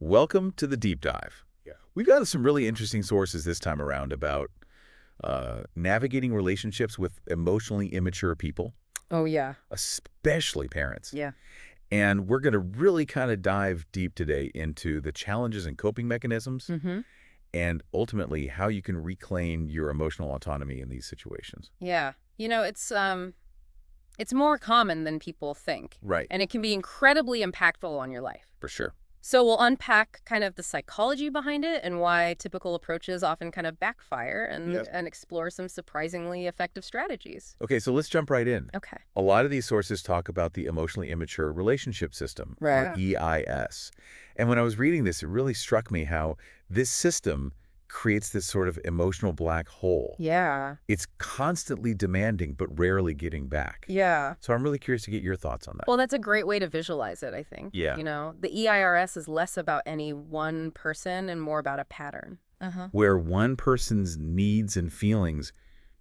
welcome to the deep dive. Yeah. We've got some really interesting sources this time around about navigating relationships with emotionally immature people. Oh, yeah. Especially parents. Yeah. And we're going to really kind of dive deep today into the challenges and coping mechanisms and ultimately how you can reclaim your emotional autonomy in these situations. Yeah. It's more common than people think. Right. And it can be incredibly impactful on your life. For sure. So we'll unpack kind of the psychology behind it and why typical approaches often kind of backfire and explore some surprisingly effective strategies. Okay, so let's jump right in. Okay. A lot of these sources talk about the emotionally immature relationship system, or EIS. And when I was reading this, it really struck me how this system creates this sort of emotional black hole. Yeah. It's constantly demanding, but rarely getting back. Yeah. So I'm really curious to get your thoughts on that. Well, that's a great way to visualize it, I think. Yeah. The EIRS is less about any one person and more about a pattern. Where one person's needs and feelings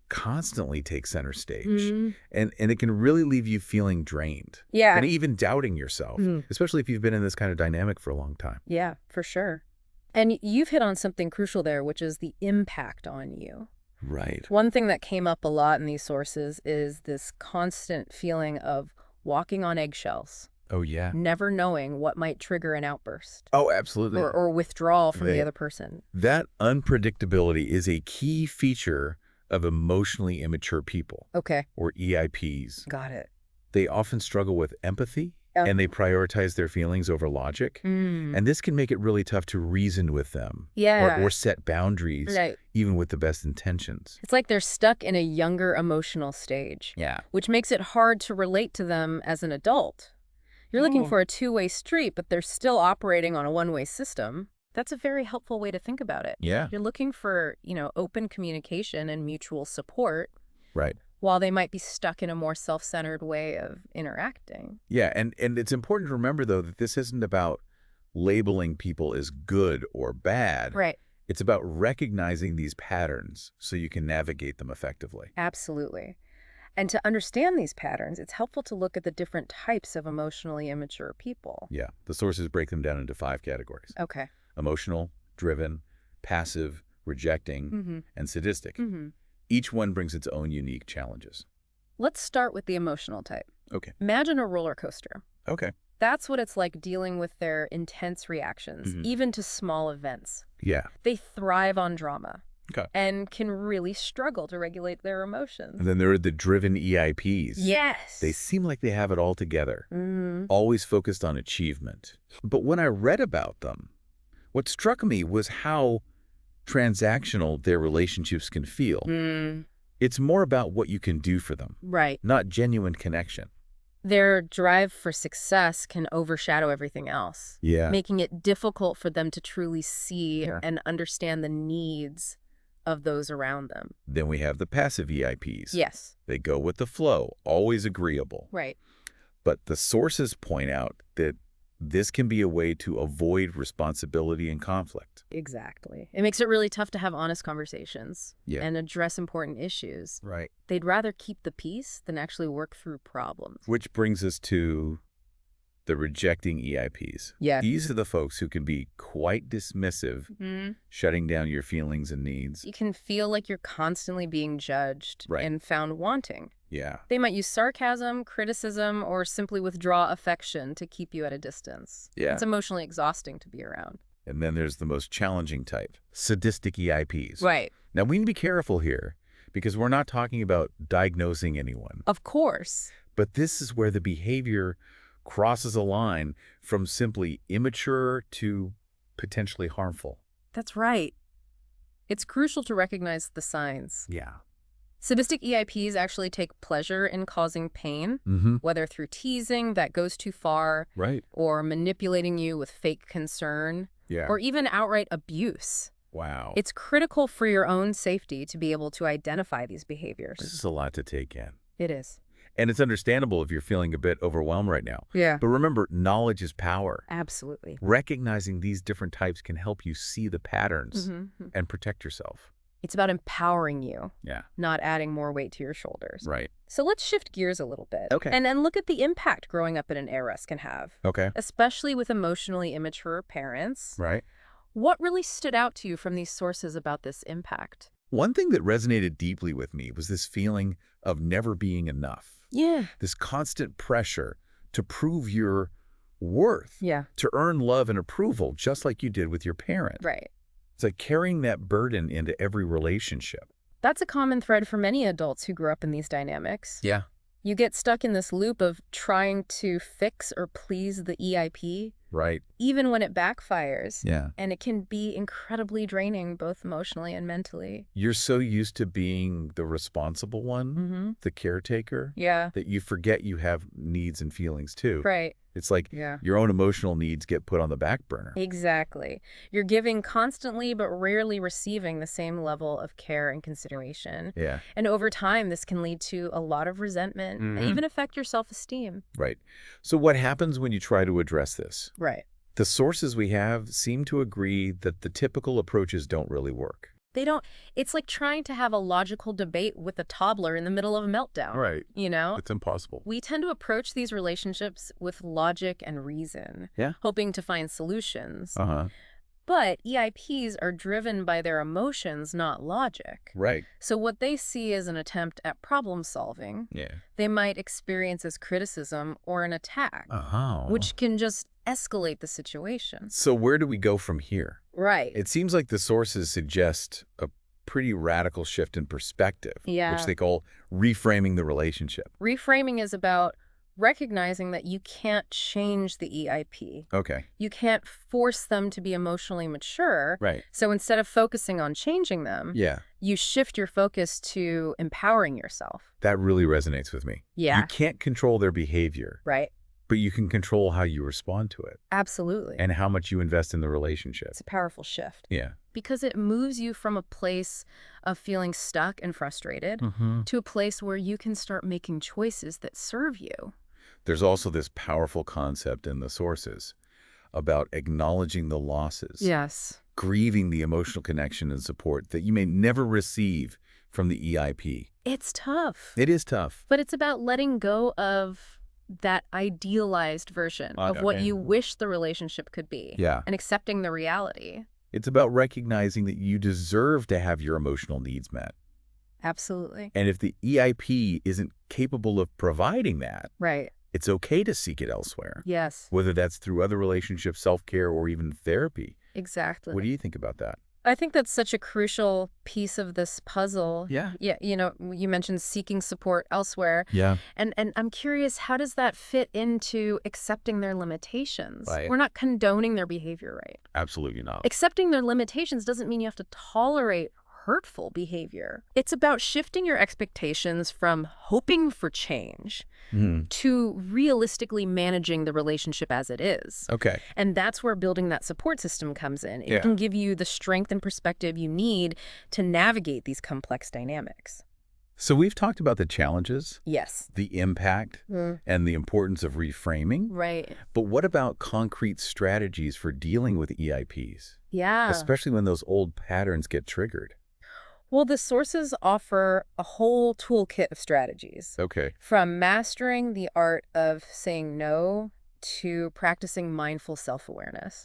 constantly take center stage. And it can really leave you feeling drained. Yeah. And even doubting yourself, especially if you've been in this kind of dynamic for a long time. Yeah, for sure. And you've hit on something crucial there, which is the impact on you. Right. One thing that came up a lot in these sources is this constant feeling of walking on eggshells. Oh, yeah. Never knowing what might trigger an outburst. Oh, absolutely. Or withdrawal from the other person. That unpredictability is a key feature of emotionally immature people. Okay. Or EIPs. Got it. They often struggle with empathy. And they prioritize their feelings over logic. And this can make it really tough to reason with them. Yeah. Or set boundaries, even with the best intentions. It's like they're stuck in a younger emotional stage. Yeah. Which makes it hard to relate to them as an adult. You're looking for a two-way street, but they're still operating on a one-way system. That's a very helpful way to think about it. Yeah. You're looking for, open communication and mutual support. Right. While they might be stuck in a more self-centered way of interacting. Yeah, and it's important to remember, though, that this isn't about labeling people as good or bad. Right. It's about recognizing these patterns so you can navigate them effectively. Absolutely. And to understand these patterns, it's helpful to look at the different types of emotionally immature people. Yeah, the sources break them down into 5 categories. Okay. Emotional, driven, passive, rejecting, and sadistic. Each one brings its own unique challenges. Let's start with the emotional type. Okay. Imagine a roller coaster. Okay. That's what it's like dealing with their intense reactions, even to small events. Yeah. They thrive on drama. Okay. And can really struggle to regulate their emotions. And then there are the driven EIPs. Yes. They seem like they have it all together, always focused on achievement. But when I read about them, what struck me was how transactional their relationships can feel. It's more about what you can do for them. Right. Not genuine connection. Their drive for success can overshadow everything else. Yeah. Making it difficult for them to truly see and understand the needs of those around them. Then we have the passive EIPs. Yes. They go with the flow, always agreeable. Right. But the sources point out that this can be a way to avoid responsibility and conflict. Exactly. It makes it really tough to have honest conversations and address important issues. Right. They'd rather keep the peace than actually work through problems. Which brings us to the rejecting EIPs. Yeah. These are the folks who can be quite dismissive, shutting down your feelings and needs. You can feel like you're constantly being judged and found wanting. Yeah. They might use sarcasm, criticism, or simply withdraw affection to keep you at a distance. Yeah. It's emotionally exhausting to be around. And then there's the most challenging type, sadistic EIPs. Right. Now, we need to be careful here because we're not talking about diagnosing anyone. Of course. But this is where the behavior crosses a line from simply immature to potentially harmful. That's right. It's crucial to recognize the signs. Yeah. Sadistic EIPs actually take pleasure in causing pain, whether through teasing that goes too far, or manipulating you with fake concern, or even outright abuse. Wow. It's critical for your own safety to be able to identify these behaviors. This is a lot to take in. It is. And it's understandable if you're feeling a bit overwhelmed right now. Yeah. But remember, knowledge is power. Absolutely. Recognizing these different types can help you see the patterns and protect yourself. It's about empowering you, Yeah. not adding more weight to your shoulders. Right. So let's shift gears a little bit. Okay. And then look at the impact growing up in an ARS can have. Okay. Especially with emotionally immature parents. Right. What really stood out to you from these sources about this impact? One thing that resonated deeply with me was this feeling of never being enough. Yeah. This constant pressure to prove your worth. Yeah. To earn love and approval, just like you did with your parent. Right. It's like carrying that burden into every relationship. That's a common thread for many adults who grew up in these dynamics. Yeah. You get stuck in this loop of trying to fix or please the EIP. Right. Even when it backfires. Yeah. And it can be incredibly draining, both emotionally and mentally. You're so used to being the responsible one, the caretaker, that you forget you have needs and feelings too. Right. It's like your own emotional needs get put on the back burner. Exactly. You're giving constantly but rarely receiving the same level of care and consideration. Yeah. And over time, this can lead to a lot of resentment and even affect your self-esteem. Right. So what happens when you try to address this? Right. The sources we have seem to agree that the typical approaches don't really work. They don't. It's like trying to have a logical debate with a toddler in the middle of a meltdown. Right. You know? It's impossible. We tend to approach these relationships with logic and reason. Yeah. Hoping to find solutions. Uh-huh. But EIPs are driven by their emotions, not logic. Right. So what they see as an attempt at problem solving, they might experience as criticism or an attack, which can just escalate the situation. So where do we go from here? Right. It seems like the sources suggest a pretty radical shift in perspective, which they call reframing the relationship. Reframing is about recognizing that you can't change the EIP. Okay. You can't force them to be emotionally mature. Right. So instead of focusing on changing them, you shift your focus to empowering yourself. That really resonates with me. Yeah. You can't control their behavior. Right. But you can control how you respond to it. Absolutely. And how much you invest in the relationship. It's a powerful shift. Yeah. Because it moves you from a place of feeling stuck and frustrated to a place where you can start making choices that serve you. There's also this powerful concept in the sources about acknowledging the losses. Yes. Grieving the emotional connection and support that you may never receive from the EIP. It's tough. It is tough. But it's about letting go of that idealized version of what you wish the relationship could be. Yeah. And accepting the reality. It's about recognizing that you deserve to have your emotional needs met. Absolutely. And if the EIP isn't capable of providing that, right, it's okay to seek it elsewhere. Yes. Whether that's through other relationships, self-care, or even therapy. Exactly. What do you think about that? I think that's such a crucial piece of this puzzle. Yeah. Yeah. You know, you mentioned seeking support elsewhere. Yeah. And I'm curious, how does that fit into accepting their limitations? Right. We're not condoning their behavior, right? Absolutely not. Accepting their limitations doesn't mean you have to tolerate hurtful behavior. It's about shifting your expectations from hoping for change to realistically managing the relationship as it is. Okay. And that's where building that support system comes in. It can give you the strength and perspective you need to navigate these complex dynamics. So we've talked about the challenges. Yes. The impact and the importance of reframing. Right. But what about concrete strategies for dealing with EIPs? Yeah. Especially when those old patterns get triggered. Well, the sources offer a whole toolkit of strategies. Okay. From mastering the art of saying no to practicing mindful self-awareness.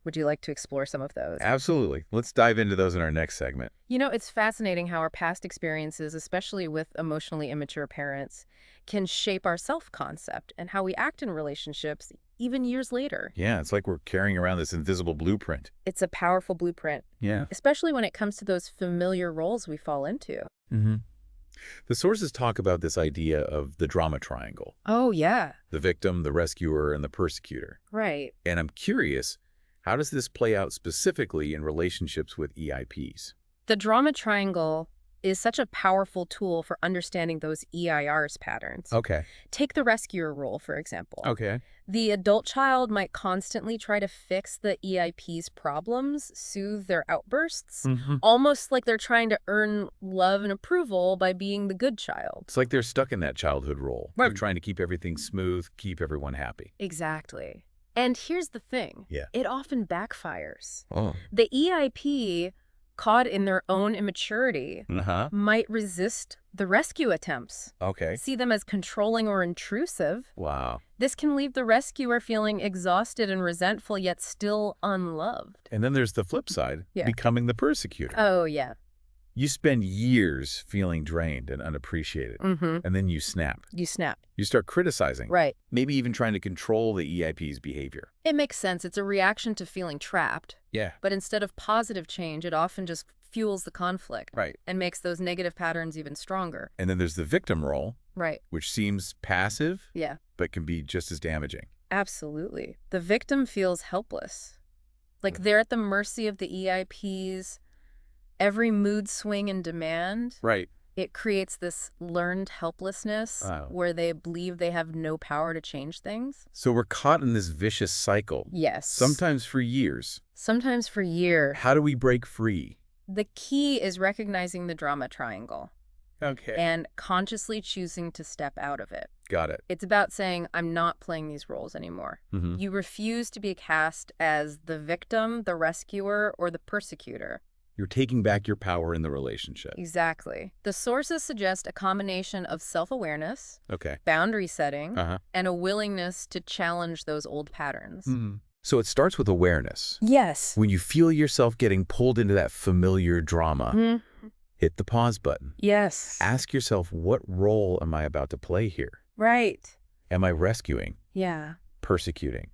Would you like to explore some of those? Absolutely. Let's dive into those in our next segment. You know, it's fascinating how our past experiences, especially with emotionally immature parents, can shape our self-concept and how we act in relationships even years later. Yeah, it's like we're carrying around this invisible blueprint. It's a powerful blueprint. Yeah. Especially when it comes to those familiar roles we fall into. The sources talk about this idea of the drama triangle. Oh, yeah. The victim, the rescuer, and the persecutor. Right. And I'm curious, how does this play out specifically in relationships with EIPs? The drama triangle is such a powerful tool for understanding those EIR's patterns. Okay. Take the rescuer role, for example. Okay. The adult child might constantly try to fix the EIP's problems, soothe their outbursts, almost like they're trying to earn love and approval by being the good child. It's like they're stuck in that childhood role. They're trying to keep everything smooth, keep everyone happy. Exactly. And here's the thing. Yeah. It often backfires. Oh. The EIP caught in their own immaturity, might resist the rescue attempts. Okay. See them as controlling or intrusive. Wow. This can leave the rescuer feeling exhausted and resentful, yet still unloved. And then there's the flip side, becoming the persecutor. Oh, yeah. You spend years feeling drained and unappreciated, and then you snap. You snap. You start criticizing. Right. Maybe even trying to control the EIP's behavior. It makes sense. It's a reaction to feeling trapped. Yeah. But instead of positive change, it often just fuels the conflict. Right. And makes those negative patterns even stronger. And then there's the victim role. Right. Which seems passive. Yeah. But can be just as damaging. Absolutely. The victim feels helpless. Like they're at the mercy of the EIP's every mood swing and demand. Right. It creates this learned helplessness where they believe they have no power to change things. So we're caught in this vicious cycle. Yes. Sometimes for years. Sometimes for years. How do we break free? The key is recognizing the drama triangle. Okay. And consciously choosing to step out of it. Got it. It's about saying, I'm not playing these roles anymore. You refuse to be cast as the victim, the rescuer, or the persecutor. You're taking back your power in the relationship. Exactly. The sources suggest a combination of self-awareness, boundary setting, and a willingness to challenge those old patterns. So it starts with awareness. Yes. When you feel yourself getting pulled into that familiar drama, hit the pause button. Yes. Ask yourself, what role am I about to play here? Right. Am I rescuing? Yeah. Persecuting?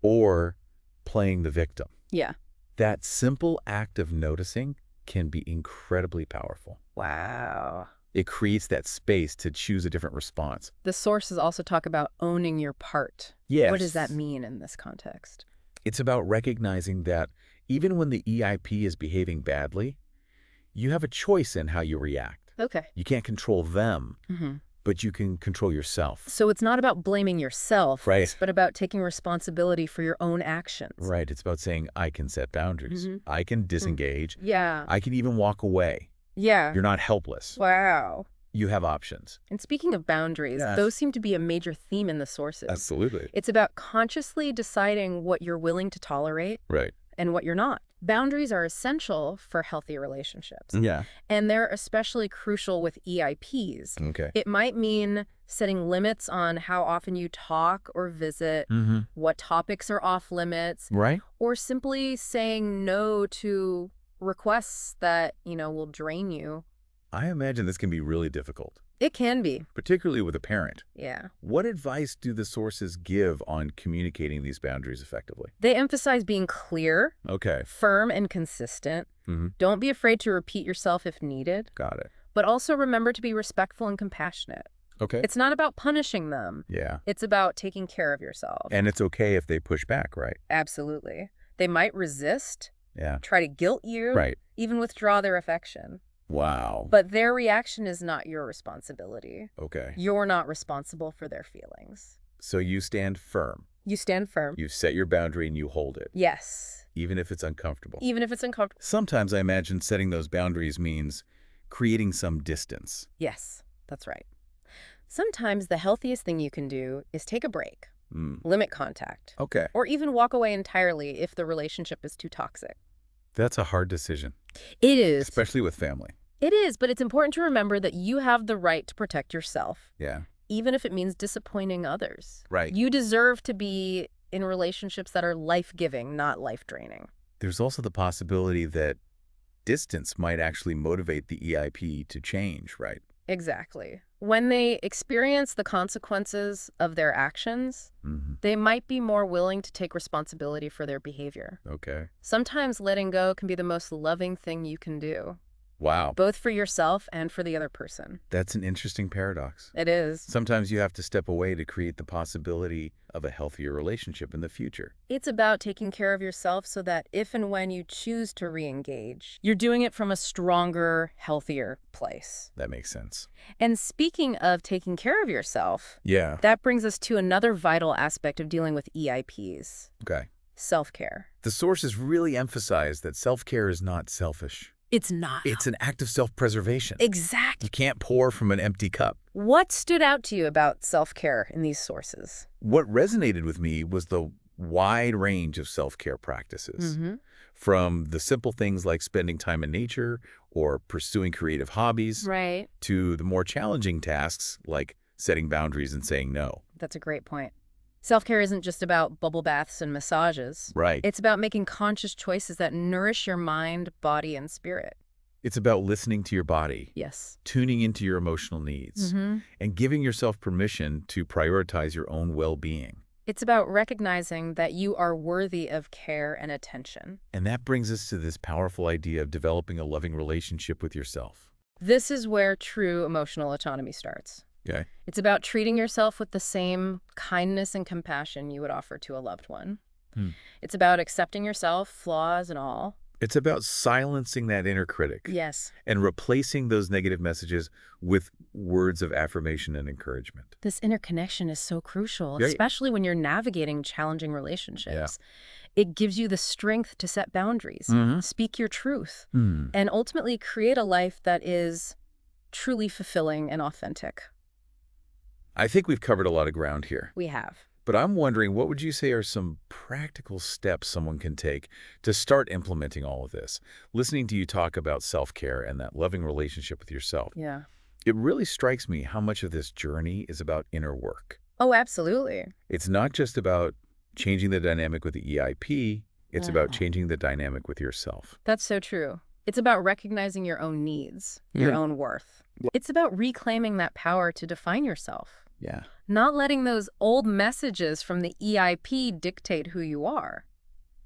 Or playing the victim? Yeah. That simple act of noticing can be incredibly powerful. Wow. It creates that space to choose a different response. The sources also talk about owning your part. Yes. What does that mean in this context? It's about recognizing that even when the EIP is behaving badly, you have a choice in how you react. Okay. You can't control them, but you can control yourself. So it's not about blaming yourself, right, but about taking responsibility for your own actions. Right. It's about saying, I can set boundaries. I can disengage. Yeah. I can even walk away. Yeah. You're not helpless. Wow. You have options. And speaking of boundaries, those seem to be a major theme in the sources. Absolutely. It's about consciously deciding what you're willing to tolerate and what you're not. Boundaries are essential for healthy relationships. Yeah. And they're especially crucial with EIPs. Okay. It might mean setting limits on how often you talk or visit, what topics are off limits, or simply saying no to requests that, will drain you. I imagine this can be really difficult. It can be. Particularly with a parent. Yeah. What advice do the sources give on communicating these boundaries effectively? They emphasize being clear, firm, and consistent. Don't be afraid to repeat yourself if needed. Got it. But also remember to be respectful and compassionate. Okay. It's not about punishing them. Yeah. It's about taking care of yourself. And it's okay if they push back, right? Absolutely. They might resist. Yeah. Try to guilt you. Right. Even withdraw their affection. Wow. But their reaction is not your responsibility. Okay. You're not responsible for their feelings. So you stand firm. You stand firm. You set your boundary and you hold it. Yes. Even if it's uncomfortable. Even if it's uncomfortable. Sometimes I imagine setting those boundaries means creating some distance. Yes, that's right. Sometimes the healthiest thing you can do is take a break, limit contact, or even walk away entirely if the relationship is too toxic. That's a hard decision. It is. Especially with family. It is, but it's important to remember that you have the right to protect yourself. Yeah. Even if it means disappointing others. Right. You deserve to be in relationships that are life-giving, not life-draining. There's also the possibility that distance might actually motivate the EIP to change, right? Exactly. When they experience the consequences of their actions, they might be more willing to take responsibility for their behavior. Okay. Sometimes letting go can be the most loving thing you can do. Wow. Both for yourself and for the other person. That's an interesting paradox. It is. Sometimes you have to step away to create the possibility of a healthier relationship in the future. It's about taking care of yourself so that if and when you choose to re-engage, you're doing it from a stronger, healthier place. That makes sense. And speaking of taking care of yourself, that brings us to another vital aspect of dealing with EIPs. Okay. Self-care. The sources really emphasize that self-care is not selfish. It's not. It's an act of self-preservation. Exactly. You can't pour from an empty cup. What stood out to you about self-care in these sources? What resonated with me was the wide range of self-care practices, from the simple things like spending time in nature or pursuing creative hobbies, Right. to the more challenging tasks like setting boundaries and saying no. That's a great point. Self-care isn't just about bubble baths and massages. Right. It's about making conscious choices that nourish your mind, body, and spirit. It's about listening to your body, Yes. tuning into your emotional needs, and giving yourself permission to prioritize your own well-being. It's about recognizing that you are worthy of care and attention. And that brings us to this powerful idea of developing a loving relationship with yourself. This is where true emotional autonomy starts. Okay. It's about treating yourself with the same kindness and compassion you would offer to a loved one. It's about accepting yourself, flaws and all. It's about silencing that inner critic. Yes. And replacing those negative messages with words of affirmation and encouragement. This interconnection is so crucial, Yeah. especially when you're navigating challenging relationships. It gives you the strength to set boundaries, speak your truth, and ultimately create a life that is truly fulfilling and authentic. I think we've covered a lot of ground here. We have. But I'm wondering, what would you say are some practical steps someone can take to start implementing all of this? Listening to you talk about self-care and that loving relationship with yourself, Yeah. it really strikes me how much of this journey is about inner work. Oh, absolutely. It's not just about changing the dynamic with the EIP, it's about changing the dynamic with yourself. That's so true. It's about recognizing your own needs, your own worth. It's about reclaiming that power to define yourself. Yeah. Not letting those old messages from the EIP dictate who you are.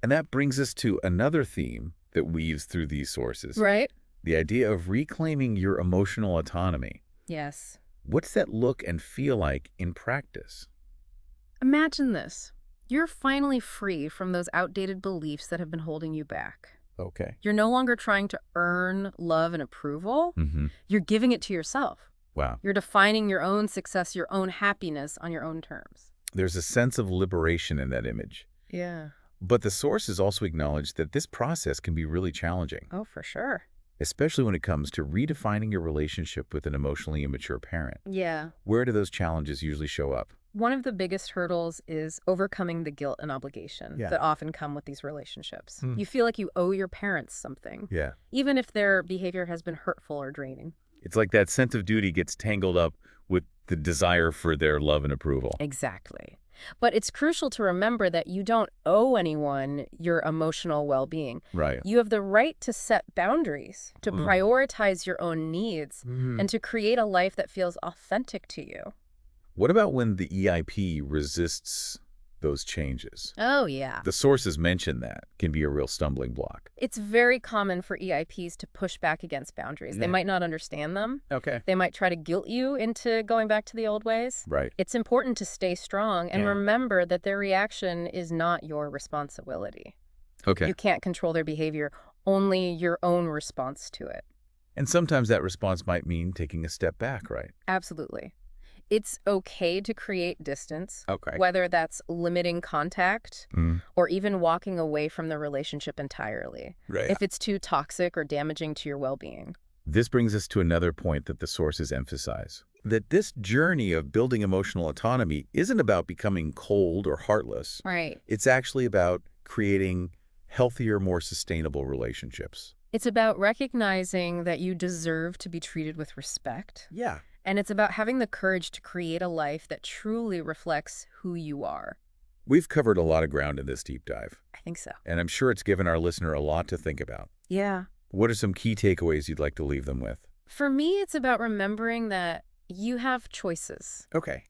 And that brings us to another theme that weaves through these sources. Right? The idea of reclaiming your emotional autonomy. Yes. What's that look and feel like in practice? Imagine this. You're finally free from those outdated beliefs that have been holding you back. Okay. You're no longer trying to earn love and approval. You're giving it to yourself. Wow. You're defining your own success, your own happiness on your own terms. There's a sense of liberation in that image. Yeah. But the sources also acknowledge that this process can be really challenging, Oh, for sure. especially when it comes to redefining your relationship with an emotionally immature parent. Yeah. Where do those challenges usually show up? One of the biggest hurdles is overcoming the guilt and obligation that often come with these relationships. You feel like you owe your parents something, Yeah. even if their behavior has been hurtful or draining. It's like that sense of duty gets tangled up with the desire for their love and approval. Exactly. But it's crucial to remember that you don't owe anyone your emotional well-being. Right. You have the right to set boundaries, to prioritize your own needs, and to create a life that feels authentic to you. What about when the EIP resists those changes? Oh, yeah. The sources mention that can be a real stumbling block. It's very common for EIPs to push back against boundaries. They might not understand them. Okay. They might try to guilt you into going back to the old ways. Right. It's important to stay strong and remember that their reaction is not your responsibility. Okay. You can't control their behavior, only your own response to it. And sometimes that response might mean taking a step back, right? Absolutely. It's okay to create distance, Okay. whether that's limiting contact or even walking away from the relationship entirely, Right. if it's too toxic or damaging to your well-being. This brings us to another point that the sources emphasize, that this journey of building emotional autonomy isn't about becoming cold or heartless. Right. It's actually about creating healthier, more sustainable relationships. It's about recognizing that you deserve to be treated with respect. Yeah. And it's about having the courage to create a life that truly reflects who you are. We've covered a lot of ground in this deep dive, I think so. and I'm sure it's given our listener a lot to think about. Yeah. What are some key takeaways you'd like to leave them with? For me, it's about remembering that you have choices. Okay.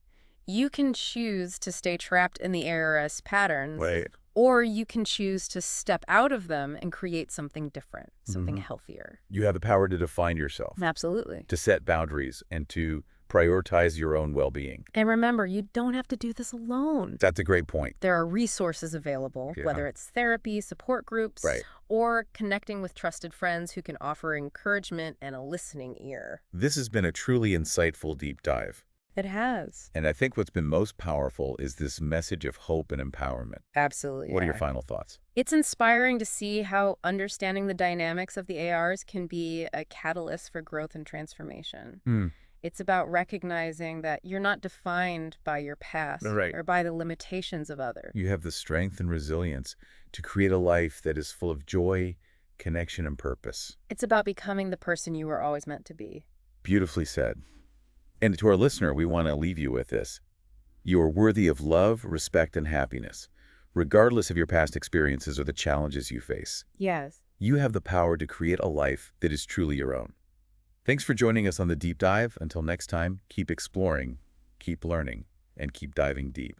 You can choose to stay trapped in the ARS patterns, Right. or you can choose to step out of them and create something different, something healthier. You have the power to define yourself, Absolutely. to set boundaries, and to prioritize your own well-being. And remember, you don't have to do this alone. That's a great point. There are resources available, whether it's therapy, support groups, or connecting with trusted friends who can offer encouragement and a listening ear. This has been a truly insightful deep dive. It has. And I think what's been most powerful is this message of hope and empowerment. Absolutely. What are your final thoughts? It's inspiring to see how understanding the dynamics of the ARs can be a catalyst for growth and transformation. It's about recognizing that you're not defined by your past or by the limitations of others. You have the strength and resilience to create a life that is full of joy, connection, and purpose. It's about becoming the person you were always meant to be. Beautifully said. And to our listener, we want to leave you with this. You are worthy of love, respect, and happiness, regardless of your past experiences or the challenges you face. Yes. You have the power to create a life that is truly your own. Thanks for joining us on The Deep Dive. Until next time, keep exploring, keep learning, and keep diving deep.